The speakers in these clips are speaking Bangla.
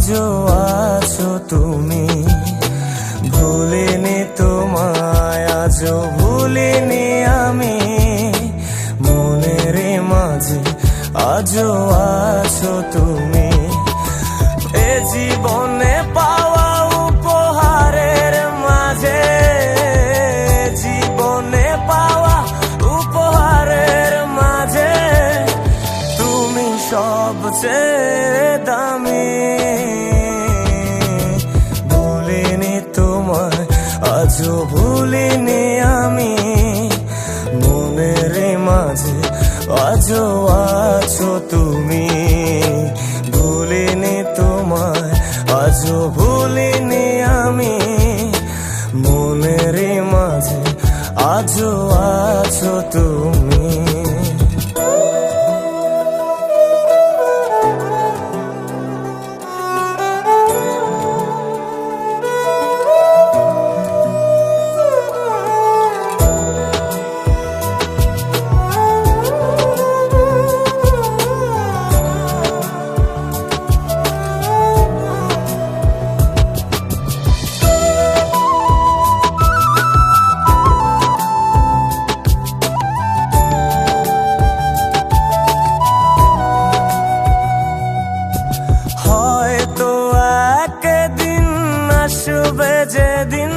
আজও আছো তুমি, ভুলিনি তোমায়, আজও ভুলিনি আমি, মনের মাঝে আজও আছো তুমি। এ জীবনে পাওয়া উপহারের মাঝে, জীবনে পাওয়া উপহারের মাঝে তুমি সবচেয়ে দামি। ভুলিনি তোমায়, আজও ভুলিনি আমি, মনের মাঝে আজও আছো তুমি। ভুলিনি তোমায়, আজও ভুলিনি আমি, মনের মাঝে আজও আছো তুমি। আসবে যেদিন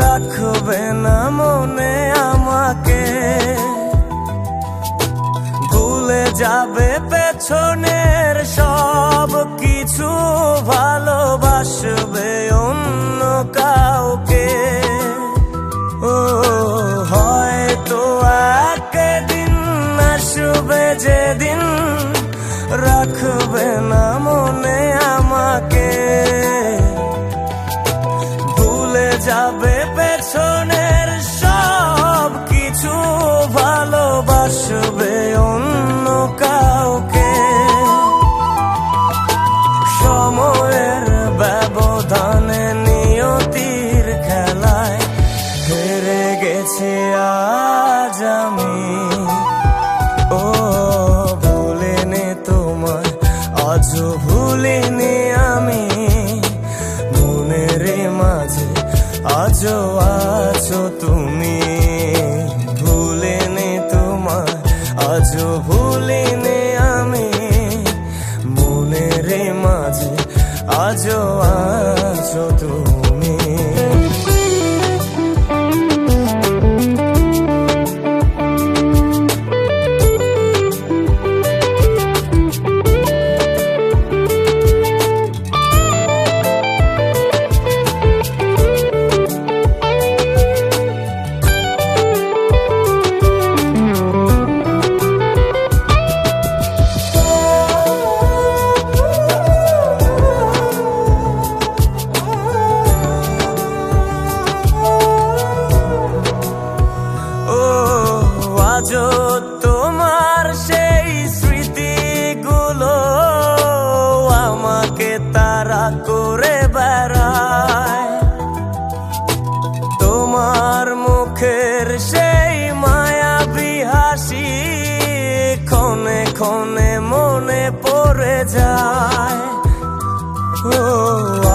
রাখবে না মনে আমাকে, ভুলে যাবে পেছনের সব কিছু, ভালোবাসবে অন্য কাউকে। ও হয়তো একদিন আসবে যেদিন রাখবে না মনে আমাকে, যাবে পেছনের সব কিছু, ভালোবাসবে অন্য কাউকে। সময়ের ব্যবধানে নিয়তির খেলায় হেরে গেছি আজ আমি। ও ভুলিনি তোমায়, আজও ভুলিনি আমি, মনের মাঝে আজও আছো তুমি। ভুলিনি তোমায়, আজও ভুলিনি আমি, মনের মাঝে আজও আছো তুমি। আজও তোমার সেই স্মৃতিগুলো আমাকে তাড়া করে বেড়ায়, তোমার মুখের সেই মায়াবী হাসি ক্ষণে ক্ষণে মনে পড়ে যায়। ও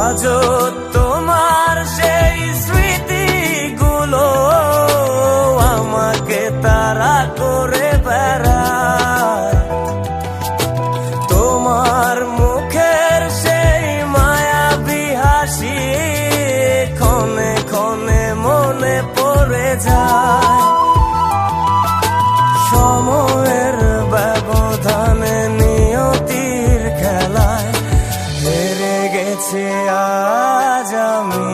আজও তোমার সেই স্মৃতিগুলো আমাকে তাড়া করে বেড়ায়, তোমার মুখের সেই মায়াবী হাসি ক্ষণে ক্ষণে মনে পড়ে যায়। সময়ের ব্যবধানে নিয়তির খেলায় হেরে গেছি আজ আমি।